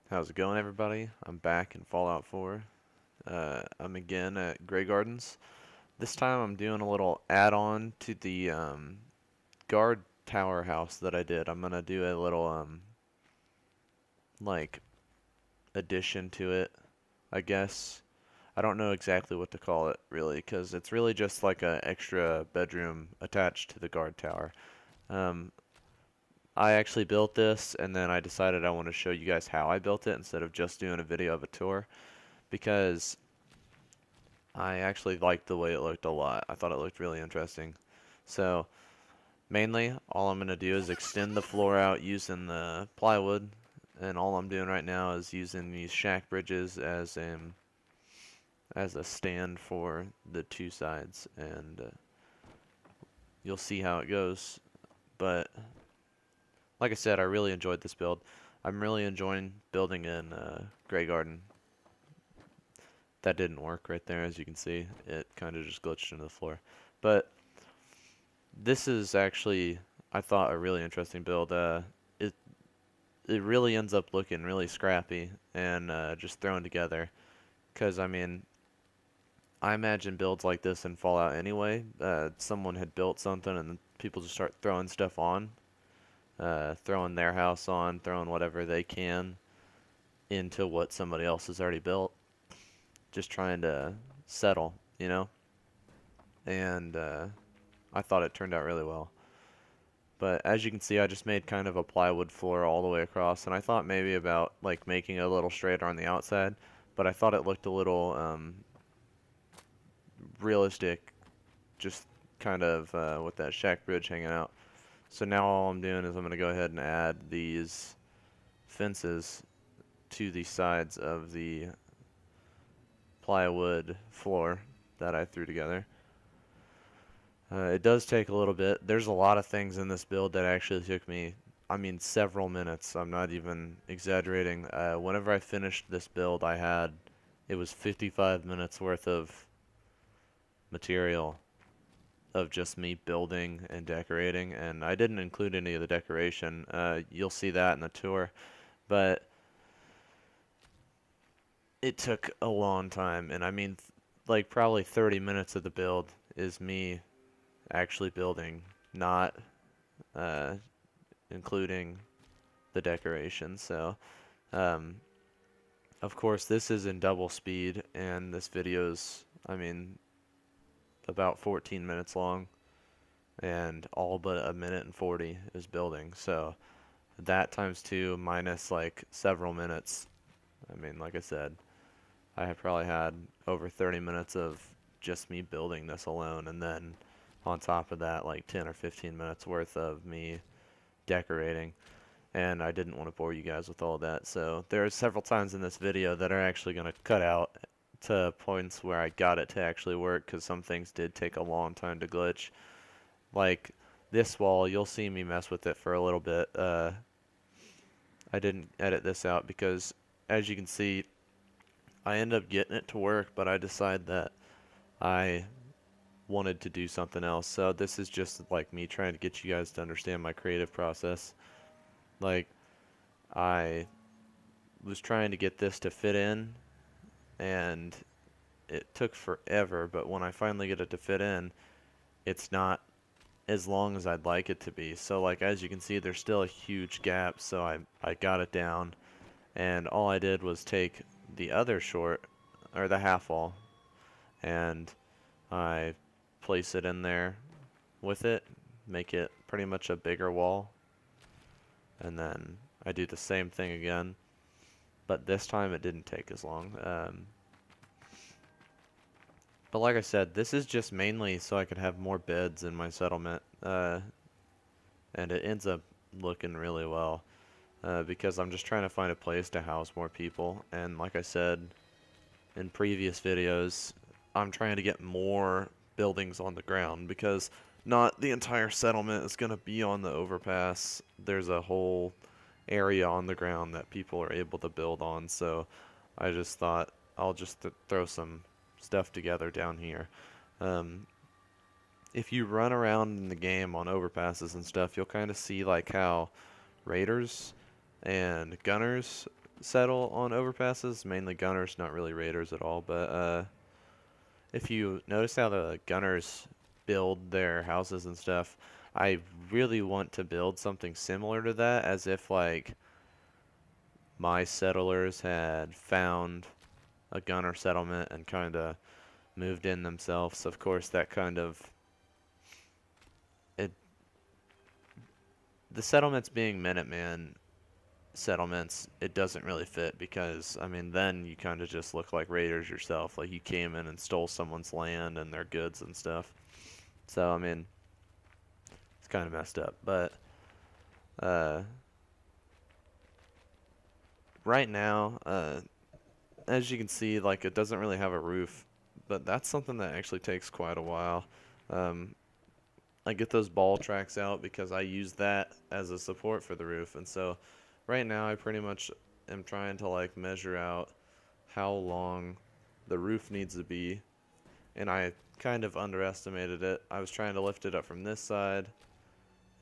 How's it going, everybody? I'm back in Fallout 4. I'm again at Graygardens. This time I'm doing a little add-on to the guard tower house that I did. I'm gonna do a little like addition to it, I guess. I don't know exactly what to call it really, because it's really just like an extra bedroom attached to the guard tower. Um, I actually built this, and then I decided I want to show you guys how I built it instead of just doing a video of a tour, because I actually liked the way it looked a lot. I thought it looked really interesting. So mainly all I'm going to do is extend the floor out using the plywood, and all I'm doing right now is using these shack bridges as a stand for the two sides, and you'll see how it goes. But like I said, I really enjoyed this build. I'm really enjoying building in Graygarden. That didn't work right there, as you can see. It kind of just glitched into the floor. But this is actually, I thought, a really interesting build. It it really ends up looking really scrappy and just thrown together. Because, I mean, I imagine builds like this in Fallout anyway. Someone had built something and people just start throwing stuff on. Throwing their house on, throwing whatever they can into what somebody else has already built. Just trying to settle, you know? And I thought it turned out really well. But as you can see, I just made kind of a plywood floor all the way across, and I thought maybe about like making it a little straighter on the outside, but I thought it looked a little realistic, just kind of with that shack bridge hanging out. So now all I'm doing is I'm going to go ahead and add these fences to the sides of the plywood floor that I threw together. It does take a little bit. There's a lot of things in this build that actually took me, I mean, several minutes. I'm not even exaggerating. Whenever I finished this build, it was 55 minutes worth of material of just me building and decorating, and I didn't include any of the decoration. You'll see that in the tour, but it took a long time, and I mean, like probably 30 minutes of the build is me actually building, not uh, including the decorations. So, um, of course, this is in double speed, and this video's, I mean, about 14 minutes long, and all but a minute and 40 is building. So, that times two minus like several minutes. I mean, like I said, I have probably had over 30 minutes of just me building this alone, and then on top of that, like 10 or 15 minutes worth of me decorating. And I didn't want to bore you guys with all that, so there are several times in this video that are actually going to cut out to points where I got it to actually work, because some things did take a long time to glitch. Like this wall, you'll see me mess with it for a little bit. I didn't edit this out because, as you can see, I end up getting it to work, but I decide that I wanted to do something else. So this is just like me trying to get you guys to understand my creative process. Like, I was trying to get this to fit in, and it took forever, but when I finally get it to fit in, it's not as long as I'd like it to be. So like, as you can see, there's still a huge gap, so I got it down, and all I did was take the other short, or the half wall, and I place it in there with it, make it pretty much a bigger wall, and then I do the same thing again, but this time it didn't take as long. But like I said, this is just mainly so I could have more beds in my settlement, and it ends up looking really well, because I'm just trying to find a place to house more people, and like I said in previous videos, I'm trying to get more buildings on the ground, because not the entire settlement is going to be on the overpass. There's a whole area on the ground that people are able to build on, so I just thought I'll just throw some stuff together down here. Um, if you run around in the game on overpasses and stuff, you'll kind of see like how raiders and gunners settle on overpasses, mainly gunners, not really raiders at all. But if you notice how the gunners build their houses and stuff, I really want to build something similar to that, as if like my settlers had found a gunner settlement and kind of moved in themselves. Of course, that kind of it the settlements being Minuteman settlements, it doesn't really fit because I mean then you kind of just look like raiders yourself, like you came in and stole someone's land and their goods and stuff. So I mean it's kind of messed up, but uh, right now, as you can see, like it doesn't really have a roof, but that's something that actually takes quite a while. Um, I get those ball tracks out because I use that as a support for the roof, and so right now I pretty much am trying to like measure out how long the roof needs to be, and I kind of underestimated it. I was trying to lift it up from this side,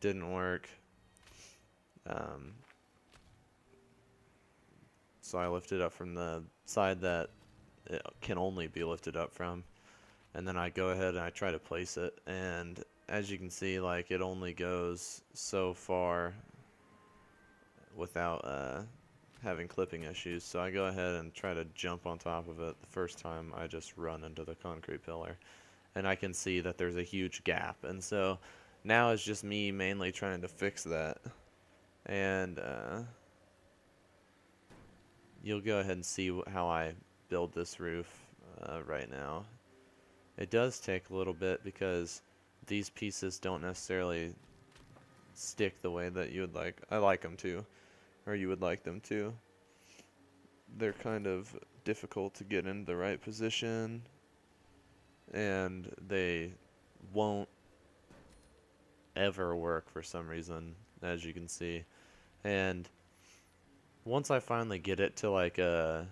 didn't work. Um, so I lifted up from the side that it can only be lifted up from, and then I go ahead and I try to place it, and as you can see, like it only goes so far without having clipping issues. So I go ahead and try to jump on top of it. The first time I just run into the concrete pillar, and I can see that there's a huge gap, and so now it's just me mainly trying to fix that. And you'll go ahead and see how I build this roof right now. It does take a little bit because these pieces don't necessarily stick the way that you would like. I like them to, or you would like them to. They're kind of difficult to get in the right position, and they won't ever work for some reason, as you can see. And once I finally get it to like a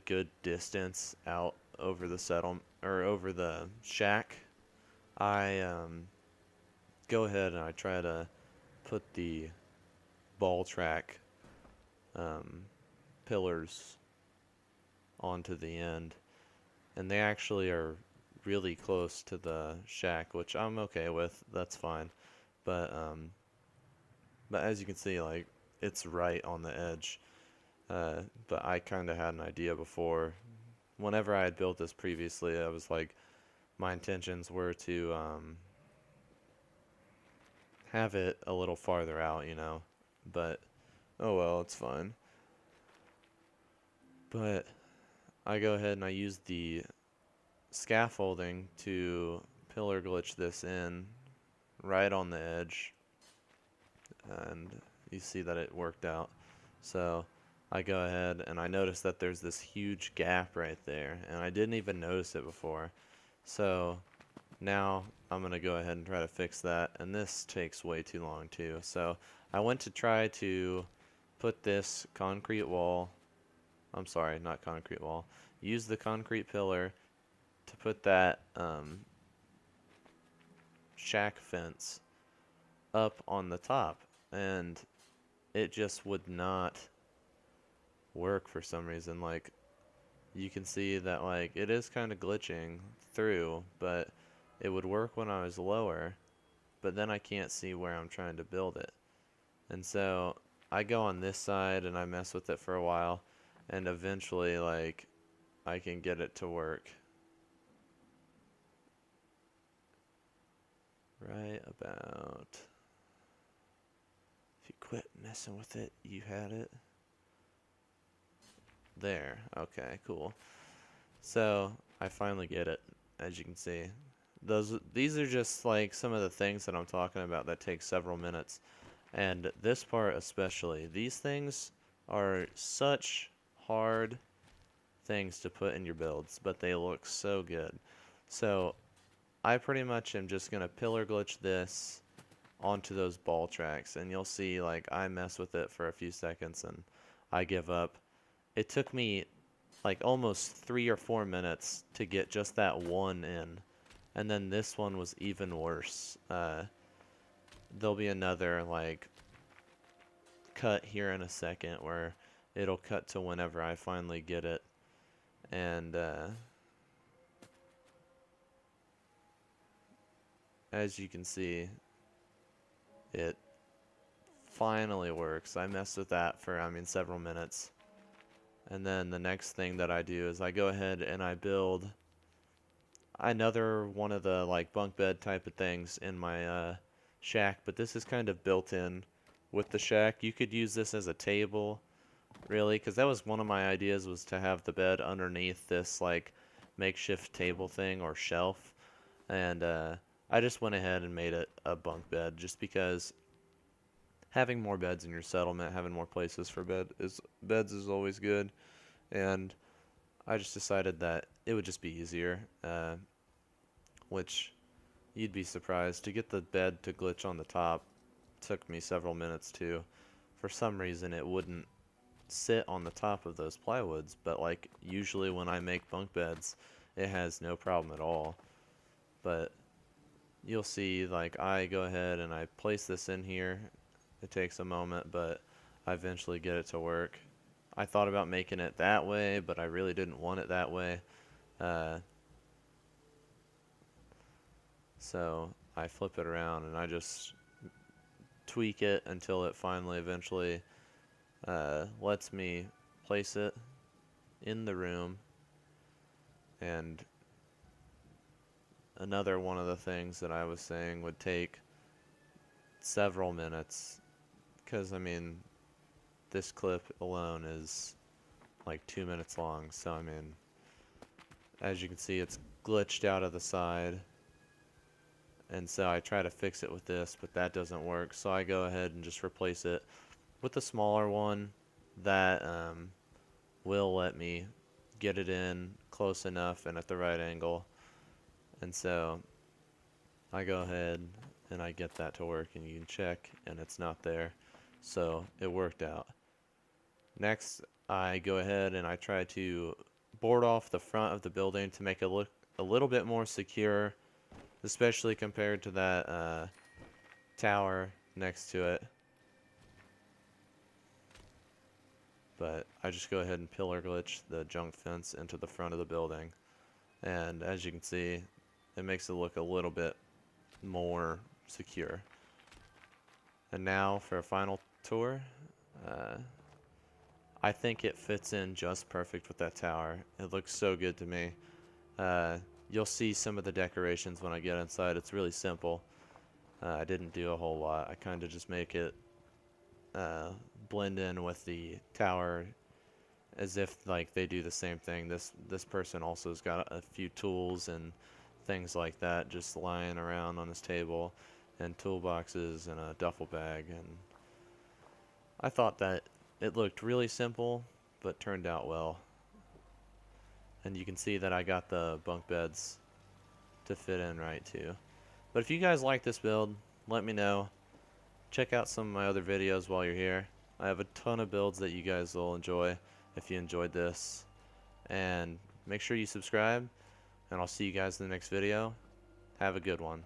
good distance out over the settlement or over the shack, I go ahead and I try to put the ball track pillars onto the end, and they actually are really close to the shack, which I'm okay with. That's fine, but as you can see, like it's right on the edge. But I kind of had an idea before. Whenever I had built this previously, I was like, my intentions were to have it a little farther out, you know. But oh well, it's fine. But I go ahead and I use the scaffolding to pillar glitch this in right on the edge, and you see that it worked out. So I go ahead and I notice that there's this huge gap right there, and I didn't even notice it before. So now I'm going to go ahead and try to fix that, and this takes way too long too. So I went to try to put this concrete wall, I'm sorry, not concrete wall, use the concrete pillar to put that shack fence up on the top, and it just would not work for some reason. Like you can see that like it is kind of glitching through, but it would work when I was lower, but then I can't see where I'm trying to build it. And so I go on this side and I mess with it for a while, and eventually like I can get it to work. Right about, if you quit messing with it, you had it. There. Okay, cool. So I finally get it, as you can see. These are just like some of the things that I'm talking about that take several minutes. And this part especially. These things are such hard things to put in your builds, but they look so good. So I pretty much am just gonna pillar glitch this onto those ball tracks, and you'll see like I mess with it for a few seconds and I give up. It took me like almost 3 or 4 minutes to get just that one in, and then this one was even worse. There'll be another like cut here in a second where it'll cut to whenever I finally get it. And as you can see, it finally works. I messed with that for, several minutes. And then the next thing that I do is I go ahead and I build another one of the like bunk bed type of things in my shack, but this is kind of built in with the shack. You could use this as a table, really, because that was one of my ideas, was to have the bed underneath this like makeshift table thing or shelf. And I just went ahead and made it a bunk bed just because having more beds in your settlement, having more places for beds is always good. And I just decided that it would just be easier, which you'd be surprised. To get the bed to glitch on the top took me several minutes too. For some reason it wouldn't sit on the top of those plywoods, but like usually when I make bunk beds it has no problem at all. But you'll see, like, I go ahead and I place this in here. It takes a moment, but I eventually get it to work. I thought about making it that way, but I really didn't want it that way. So I flip it around and I just tweak it until it finally eventually lets me place it in the room. And another one of the things that I was saying would take several minutes, because this clip alone is like 2 minutes long. So as you can see, it's glitched out of the side, and so I try to fix it with this, but that doesn't work. So I go ahead and just replace it with the smaller one that will let me get it in close enough and at the right angle. And so I go ahead and I get that to work, and you can check and it's not there. So it worked out. Next, I go ahead and I try to board off the front of the building to make it look a little bit more secure, especially compared to that tower next to it. But I just go ahead and pillar glitch the junk fence into the front of the building. And as you can see, it makes it look a little bit more secure. And now for a final tour. I think it fits in just perfect with that tower. It looks so good to me. You'll see some of the decorations when I get inside. It's really simple. I didn't do a whole lot. I kind of just make it blend in with the tower as if like they do the same thing. This person also has got a few tools and things like that just lying around on his table, and toolboxes and a duffel bag. And I thought that it looked really simple but turned out well. And you can see that I got the bunk beds to fit in right too. But if you guys like this build, let me know. Check out some of my other videos while you're here. I have a ton of builds that you guys will enjoy if you enjoyed this. And make sure you subscribe, and I'll see you guys in the next video. Have a good one.